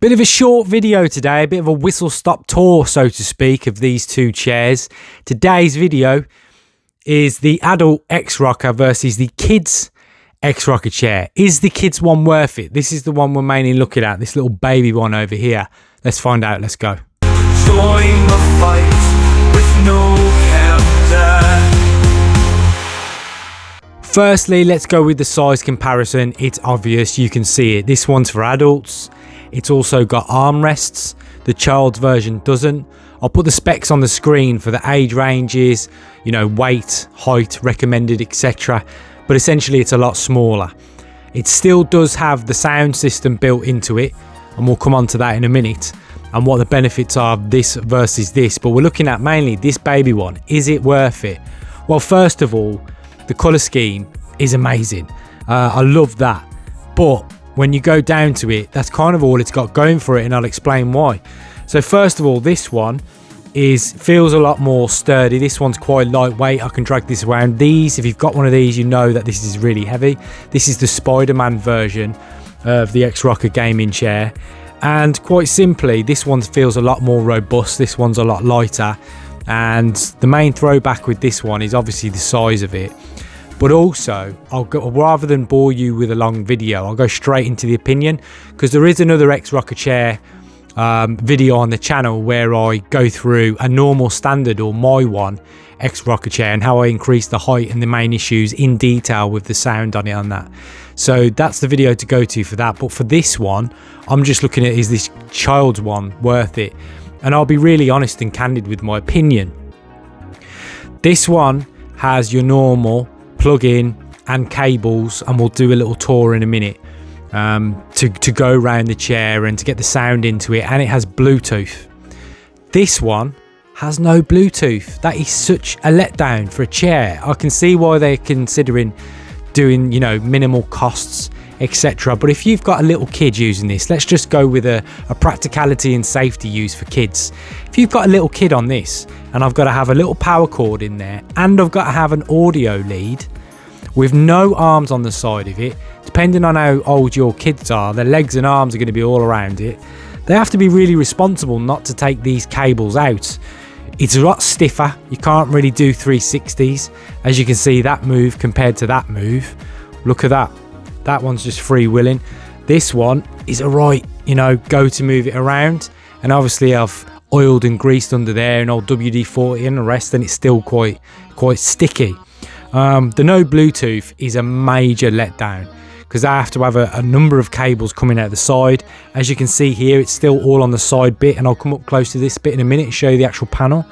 Bit of a short video today, a bit of a whistle-stop tour, so to speak, of these two chairs. Today's video is the adult xrocker versus the kids xrocker chair. Is the kids one worth it? This is the one we're mainly looking at, this little baby one over here. Let's find out, let's go. Join the fight with no countdown. Firstly, let's go with the size comparison. It's obvious, you can see it. This one's for adults. It's also got armrests. The child's version doesn't. I'll put the specs on the screen for the age ranges, you know, weight, height, recommended, etc. But essentially it's a lot smaller. It still does have the sound system built into it, and we'll come on to that in a minute, and what the benefits are of this versus this. But we're looking at mainly this baby one. Is it worth it? Well, first of all, the colour scheme is amazing. I love that. But when you go down to it, that's kind of all it's got going for it, and I'll explain why. So first of all, this one feels a lot more sturdy. This one's quite lightweight. I can drag this around. These, if you've got one of these, you know that this is really heavy. This is the Spider-Man version of the xrocker gaming chair, and quite simply, this one feels a lot more robust. This one's a lot lighter, and the main throwback with this one is obviously the size of it. But also, rather than bore you with a long video, I'll go straight into the opinion, because there is another xrocker chair video on the channel where I go through a normal standard, or my one, xrocker chair, and how I increase the height and the main issues in detail with the sound on it on that. So that's the video to go to for that. But for this one, I'm just looking at, is this child's one worth it? And I'll be really honest and candid with my opinion. This one has your normal plug-in and cables, and we'll do a little tour in a minute to go around the chair and to get the sound into it, and it has Bluetooth. This one has no Bluetooth. That is such a letdown for a chair. I can see why they're considering doing, you know, minimal costs, etc. But if you've got a little kid using this, let's just go with a practicality and safety use for kids. If you've got a little kid on this, and I've got to have a little power cord in there, and I've got to have an audio lead with no arms on the side of it, depending on how old your kids are, their legs and arms are going to be all around it. They have to be really responsible not to take these cables out. It's a lot stiffer. You can't really do 360s. As you can see, that move compared to that move. Look at that. That one's just freewheeling. This one is a right, you know, go to move it around. And obviously I've oiled and greased under there an old WD-40 and the rest, and it's still quite sticky. The no Bluetooth is a major letdown, because I have to have a number of cables coming out the side. As you can see here, it's still all on the side bit, and I'll come up close to this bit in a minute and show you the actual panel.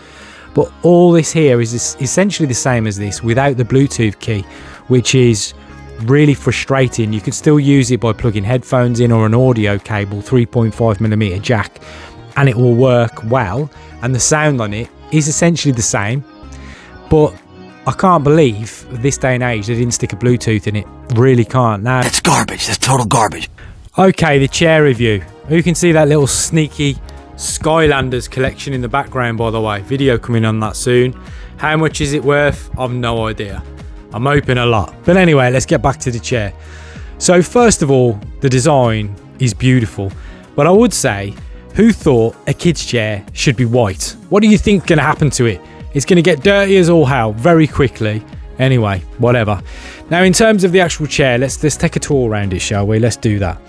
But all this here is essentially the same as this without the Bluetooth key, which is really frustrating. You can still use it by plugging headphones in or an audio cable, 3.5mm jack, and it will work well, and the sound on it is essentially the same. But I can't believe this day and age they didn't stick a Bluetooth in it. Really can't. Now, That's garbage. That's total garbage. okay, the chair review. You can see that little sneaky Skylanders collection in the background, by the way. Video coming on that soon. How much is it worth? I've no idea. I'm hoping a lot. But anyway, let's get back to the chair. So first of all, the design is beautiful. But I would say, who thought a kid's chair should be white? What do you think is going to happen to it? It's going to get dirty as all hell very quickly. Anyway, whatever. Now, in terms of the actual chair, let's take a tour around it, shall we? Let's do that.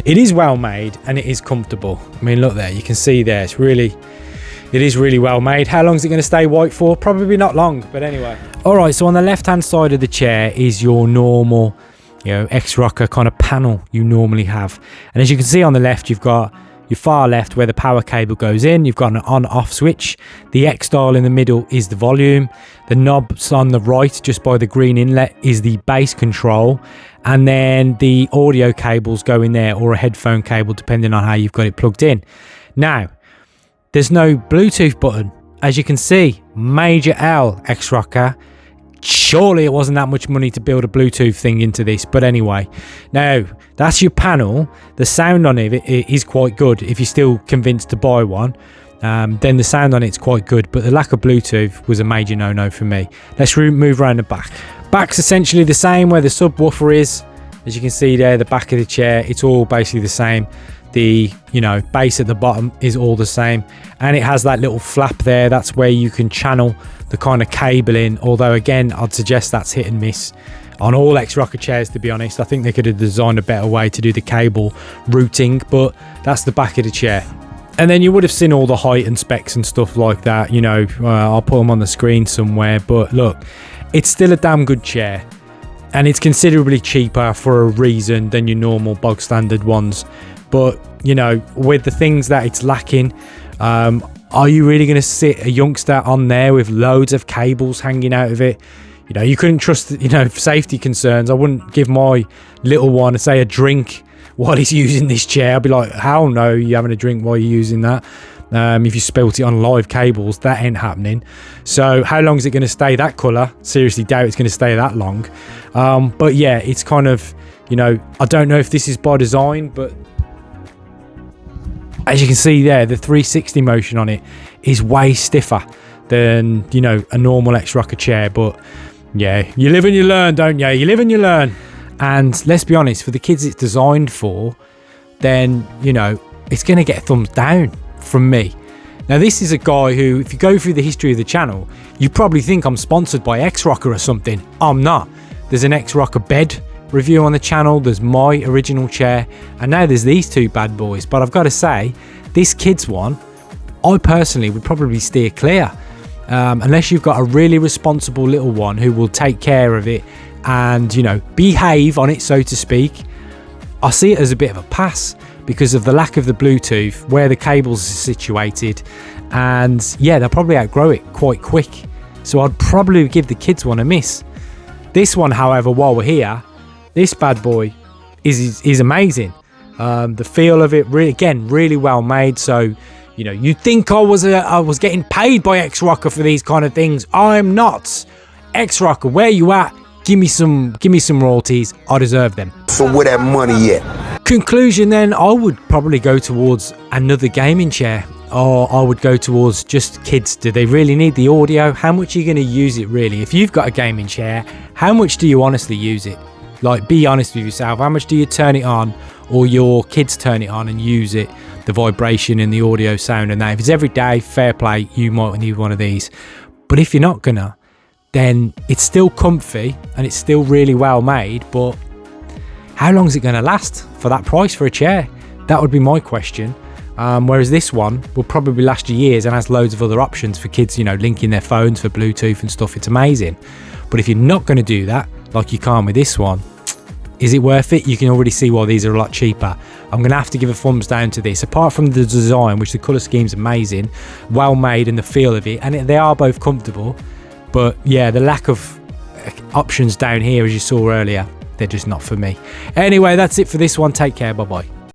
It is well made and it is comfortable. I mean, look there. You can see there. It is really well made. How long is it going to stay white for? Probably not long, but anyway. All right, so on the left-hand side of the chair is your normal, you know, xrocker kind of panel you normally have. And as you can see on the left, you've got your far left where the power cable goes in. You've got an on-off switch. The X dial in the middle is the volume. The knobs on the right, just by the green inlet, is the bass control. And then the audio cables go in there, or a headphone cable, depending on how you've got it plugged in. Now, there's no Bluetooth button. As you can see, major L xrocker. Surely it wasn't that much money to build a Bluetooth thing into this, but anyway. Now, that's your panel. The sound on it is quite good. If you're still convinced to buy one, then the sound on it's quite good, but the lack of Bluetooth was a major no-no for me. Let's move around the back. Back's essentially the same where the subwoofer is. As you can see there, the back of the chair, it's all basically the same. The base at the bottom is all the same, and it has that little flap there. That's where you can channel the kind of cabling, although again I'd suggest that's hit and miss on all xrocker chairs, to be honest. I think they could have designed a better way to do the cable routing, but that's the back of the chair. And then you would have seen all the height and specs and stuff like that. I'll put them on the screen somewhere, but look, it's still a damn good chair, and it's considerably cheaper for a reason than your normal bog standard ones. But with the things that it's lacking, are you really going to sit a youngster on there with loads of cables hanging out of it? You couldn't trust, safety concerns. I wouldn't give my little one, say, a drink while he's using this chair. I'd be like, hell no, you're having a drink while you're using that. If you spilt it on live cables, that ain't happening. So how long is it going to stay that colour? Seriously doubt it's going to stay that long. But yeah, it's kind of, I don't know if this is by design, but as you can see there, the 360 motion on it is way stiffer than, a normal xrocker chair. But yeah, you live and you learn, don't you? You live and you learn. And let's be honest, for the kids it's designed for, then, it's going to get a thumbs down from me. Now, this is a guy who, if you go through the history of the channel, you probably think I'm sponsored by xrocker or something. I'm not. There's an xrocker bed review on the channel, there's my original chair, and now there's these two bad boys. But I've got to say, this kids one, I personally would probably steer clear, unless you've got a really responsible little one who will take care of it and behave on it, so to speak. I see it as a bit of a pass because of the lack of the Bluetooth, where the cables are situated, and yeah, they'll probably outgrow it quite quick. So I'd probably give the kids one a miss. This one, however, while we're here, this bad boy is amazing. The feel of it, really well made. So you'd think I was getting paid by xrocker for these kind of things. I'm not. xrocker, where you at? Give me some royalties. I deserve them. So where that money at? Conclusion then, I would probably go towards another gaming chair, or I would go towards just kids. Do they really need the audio? How much are you going to use it really? If you've got a gaming chair, how much do you honestly use it? Like, be honest with yourself. How much do you turn it on, or your kids turn it on and use it? The vibration and the audio sound and that. If it's every day, fair play, you might need one of these. But if you're not gonna, then it's still comfy and it's still really well made, but how long is it going to last for that price for a chair? That would be my question. Whereas this one will probably last you years and has loads of other options for kids, linking their phones for Bluetooth and stuff. It's amazing. But if you're not going to do that, like you can with this one, is it worth it? You can already see why these are a lot cheaper. I'm going to have to give a thumbs down to this. Apart from the design, which the colour scheme's amazing, well made, and the feel of it, and they are both comfortable. But yeah, the lack of options down here, as you saw earlier, they're just not for me. Anyway, that's it for this one. Take care. Bye bye.